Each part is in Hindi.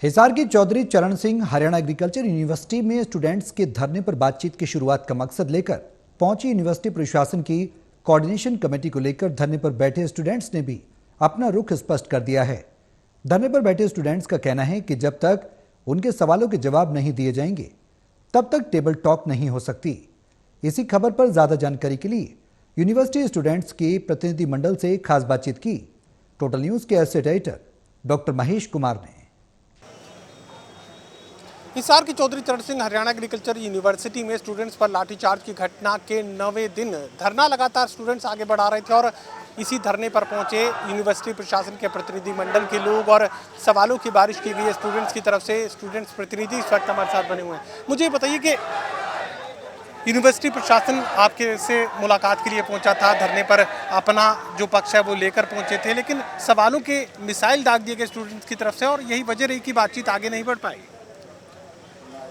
हिसार के चौधरी चरण सिंह हरियाणा एग्रीकल्चर यूनिवर्सिटी में स्टूडेंट्स के धरने पर बातचीत की शुरुआत का मकसद लेकर पहुंची यूनिवर्सिटी प्रशासन की कोऑर्डिनेशन कमेटी को लेकर धरने पर बैठे स्टूडेंट्स ने भी अपना रुख स्पष्ट कर दिया है। धरने पर बैठे स्टूडेंट्स का कहना है कि जब तक उनके सवालों के जवाब नहीं दिए जाएंगे तब तक टेबल टॉक नहीं हो सकती। इसी खबर पर ज्यादा जानकारी के लिए यूनिवर्सिटी स्टूडेंट्स के प्रतिनिधि मंडल से खास बातचीत की टोटल न्यूज के asset editor doctor Mahesh Kumar ने। हिसार की चौधरी चरण सिंह हरियाणा एग्रीकल्चर यूनिवर्सिटी में स्टूडेंट्स पर लाठीचार्ज की घटना के 9वें दिन धरना लगातार स्टूडेंट्स आगे बढ़ा रहे थे और इसी धरने पर पहुंचे यूनिवर्सिटी प्रशासन के प्रतिनिधि मंडल के लोग और सवालों की बारिश की गई है स्टूडेंट्स की तरफ से। स्टूडेंट्स प्रतिनिधि इस वक्त हमारे साथ बने हुए हैं। मुझे बताइए कि यूनिवर्सिटी प्रशासन आपके से मुलाकात के लिए पहुंचा था, धरने पर अपना जो पक्ष है वो लेकर पहुंचे थे, लेकिन सवालों के मिसाइल दाग दिए गए स्टूडेंट्स की तरफ से और यही वजह रही कि बातचीत आगे नहीं बढ़ पाई।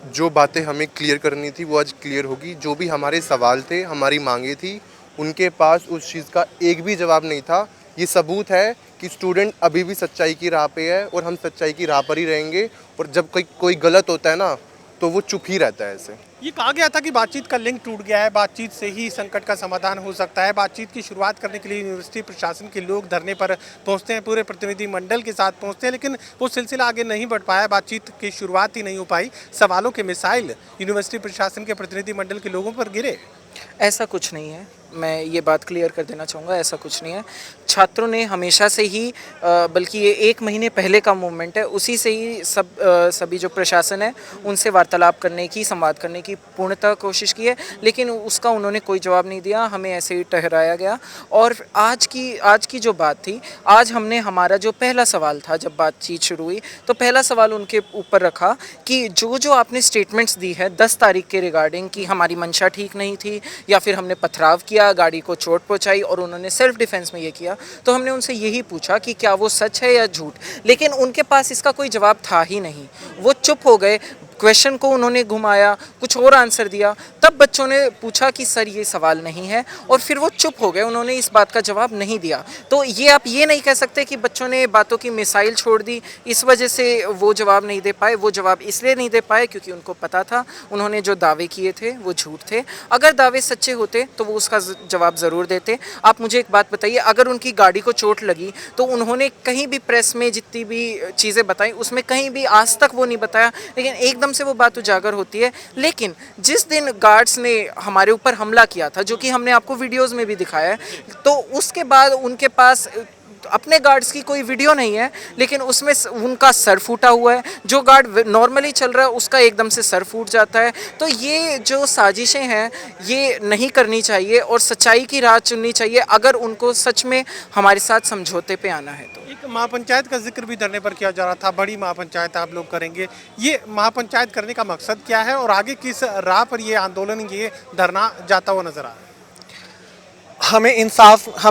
जो बातें हमें क्लियर करनी थी वो आज क्लियर होगी। जो भी हमारे सवाल थे, हमारी मांगे थी, उनके पास उस चीज़ का एक भी जवाब नहीं था। ये सबूत है कि स्टूडेंट अभी भी सच्चाई की राह पे है और हम सच्चाई की राह पर ही रहेंगे। और जब कोई गलत होता है ना तो वो चुप ही रहता है। ऐसे ये कहा गया था कि बातचीत का लिंक टूट गया है, बातचीत से ही संकट का समाधान हो सकता है। बातचीत की शुरुआत करने के लिए यूनिवर्सिटी प्रशासन के लोग धरने पर पहुंचते हैं, पूरे प्रतिनिधि मंडल के साथ पहुंचते हैं, लेकिन वो सिलसिला आगे नहीं बढ़ पाया, बातचीत की शुरुआत ही नहीं हो पाई। सवालों के मिसाइल यूनिवर्सिटी प्रशासन के प्रतिनिधि मंडल के लोगों पर गिरे। ऐसा कुछ नहीं है, मैं ये बात क्लियर कर देना चाहूँगा, ऐसा कुछ नहीं है। छात्रों ने हमेशा से ही बल्कि ये 1 महीने पहले का मूवमेंट है, उसी से ही सभी जो प्रशासन है उनसे वार्तालाप करने की, संवाद करने की पूर्णतः कोशिश की है, लेकिन उसका उन्होंने कोई जवाब नहीं दिया, हमें ऐसे ही ठहराया गया। और आज की जो बात थी, आज हमने हमारा जो पहला सवाल था, जब बातचीत शुरू हुई तो पहला सवाल उनके ऊपर रखा कि जो आपने स्टेटमेंट्स दी है 10 तारीख के रिगार्डिंग कि हमारी मंशा ठीक नहीं थी या फिर हमने पथराव किया, गाड़ी को चोट पहुंचाई और उन्होंने सेल्फ डिफेंस में ये किया, तो हमने उनसे यही पूछा कि क्या वो सच है या झूठ, लेकिन उनके पास इसका कोई जवाब था ही नहीं। वो चुप हो गए, क्वेश्चन को उन्होंने घुमाया, कुछ और आंसर दिया। तब बच्चों ने पूछा कि सर ये सवाल नहीं है, और फिर वो चुप हो गए, उन्होंने इस बात का जवाब नहीं दिया। तो ये आप ये नहीं कह सकते कि बच्चों ने बातों की मिसाइल छोड़ दी, इस वजह से वो जवाब नहीं दे पाए। वो जवाब इसलिए नहीं दे पाए क्योंकि उनको पता था उन्होंने जो दावे किए थे वो झूठ थे। अगर दावे सच्चे होते तो वो उसका जवाब ज़रूर देते। आप मुझे एक बात बताइए, अगर उनकी गाड़ी को चोट लगी तो उन्होंने कहीं भी प्रेस में जितनी भी चीज़ें बताई उसमें कहीं भी आज तक वो नहीं बताया, लेकिन एकदम से वो बात उजागर होती है। लेकिन जिस दिन गार्ड्स ने हमारे ऊपर हमला किया था, जो कि हमने आपको वीडियोस में भी दिखाया है, तो उसके बाद उनके पास अपने गार्ड्स की कोई वीडियो नहीं है, लेकिन उसमें उनका सर फूटा हुआ है। जो गार्ड नॉर्मली चल रहा है उसका एकदम से सर फूट जाता है। तो ये जो साजिशें हैं ये नहीं करनी चाहिए और सच्चाई की राह चुननी चाहिए अगर उनको सच में हमारे साथ समझौते पे आना है। तो एक महापंचायत का जिक्र भी धरने पर किया जा रहा था, बड़ी महापंचायत आप लोग करेंगे, ये महापंचायत करने का मकसद क्या है और आगे किस राह पर ये आंदोलन, ये धरना जाता हुआ नजर आ रहा है? हम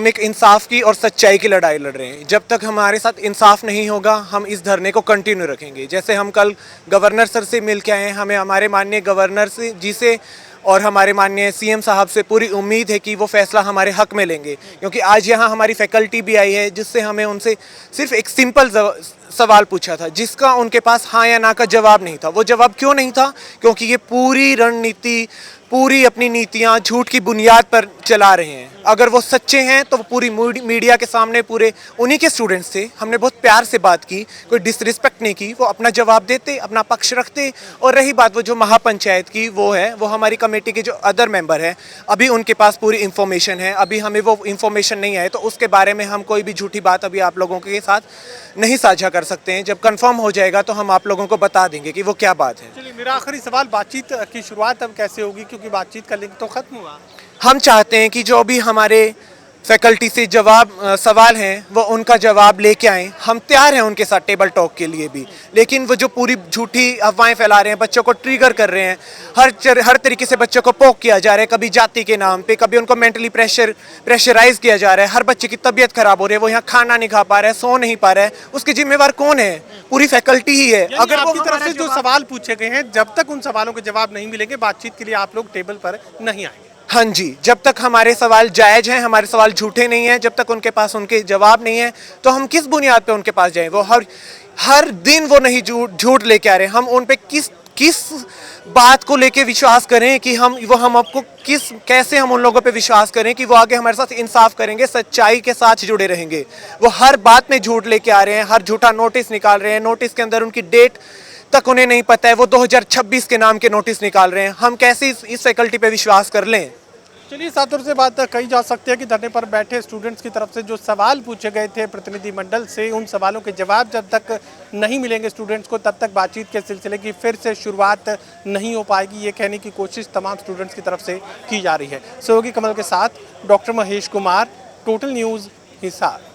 एक इंसाफ की और सच्चाई की लड़ाई लड़ रहे हैं। जब तक हमारे साथ इंसाफ नहीं होगा हम इस धरने को कंटिन्यू रखेंगे। जैसे हम कल गवर्नर सर से मिल के आए हैं, हमें हमारे माननीय गवर्नर जी से और हमारे माननीय सीएम साहब से पूरी उम्मीद है कि वो फैसला हमारे हक में लेंगे, क्योंकि आज यहाँ हमारी फैकल्टी भी आई है जिससे हमें उनसे सिर्फ एक सिंपल सवाल पूछा था जिसका उनके पास हाँ या ना का जवाब नहीं था। वो जवाब क्यों नहीं था? क्योंकि ये पूरी रणनीति, पूरी अपनी नीतियाँ झूठ की बुनियाद पर चला रहे हैं। अगर वो सच्चे हैं तो वो पूरी मीडिया के सामने पूरे उन्हीं के स्टूडेंट्स थे, हमने बहुत प्यार से बात की, कोई डिसरिस्पेक्ट नहीं की, वो अपना जवाब देते, अपना पक्ष रखते। और रही बात वो जो महापंचायत की, वो है वो हमारी कमेटी के जो अदर मेंबर हैं, अभी उनके पास पूरी इन्फॉर्मेशन है, अभी हमें वो इन्फॉर्मेशन नहीं है, तो उसके बारे में हम कोई भी झूठी बात अभी आप लोगों के साथ नहीं साझा कर सकते हैं। जब कंफर्म हो जाएगा तो हम आप लोगों को बता देंगे कि वो क्या बात है। चलिए, मेरा आखिरी सवाल, बातचीत की शुरुआत अब कैसे होगी, क्योंकि बातचीत का लिंक तो खत्म हुआ। हम चाहते हैं कि जो भी हमारे फैकल्टी से सवाल हैं वो उनका जवाब लेके आएँ। हम तैयार हैं उनके साथ टेबल टॉक के लिए भी, लेकिन वो जो पूरी झूठी अफवाहें फैला रहे हैं, बच्चों को ट्रिगर कर रहे हैं, हर तरीके से बच्चों को पोक किया जा रहा है, कभी जाति के नाम पे, कभी उनको मेंटली प्रेशराइज किया जा रहा है। हर बच्चे की तबीयत खराब हो रही है, वो यहाँ खाना नहीं खा पा रहा है, सो नहीं पा रहा है, उसके जिम्मेवार कौन है? पूरी फैकल्टी ही है। अगर आपकी तरफ से जो सवाल पूछे गए हैं, जब तक उन सवालों के जवाब नहीं मिलेंगे बातचीत के लिए आप लोग टेबल पर नहीं आएंगे। हाँ जी, जब तक हमारे सवाल जायज़ हैं, हमारे सवाल झूठे नहीं हैं, जब तक उनके पास उनके जवाब नहीं है, तो हम किस बुनियाद पे उनके पास जाएं? वो हर हर दिन वो नहीं झूठ लेके आ रहे हैं। हम उन पे किस बात को लेके विश्वास करें कि हम आपको कैसे हम उन लोगों पे विश्वास करें कि वो आगे हमारे साथ इंसाफ करेंगे, सच्चाई के साथ जुड़े रहेंगे। वो हर बात में झूठ लेके आ रहे हैं, हर झूठा नोटिस निकाल रहे हैं, नोटिस के अंदर उनकी डेट तक उन्हें नहीं पता है, वो 2026 के नाम के नोटिस निकाल रहे हैं। हम कैसे इस फैकल्टी पे विश्वास कर लें? चलिए सातुर से बात कही जा सकती है कि धरने पर बैठे स्टूडेंट्स की तरफ से जो सवाल पूछे गए थे प्रतिनिधिमंडल से, उन सवालों के जवाब जब तक नहीं मिलेंगे स्टूडेंट्स को, तब तक बातचीत के सिलसिले की फिर से शुरुआत नहीं हो पाएगी। ये कहने की कोशिश तमाम स्टूडेंट्स की तरफ से की जा रही है। सहयोगी कमल के साथ doctor Mahesh Kumar, total news, Hisar.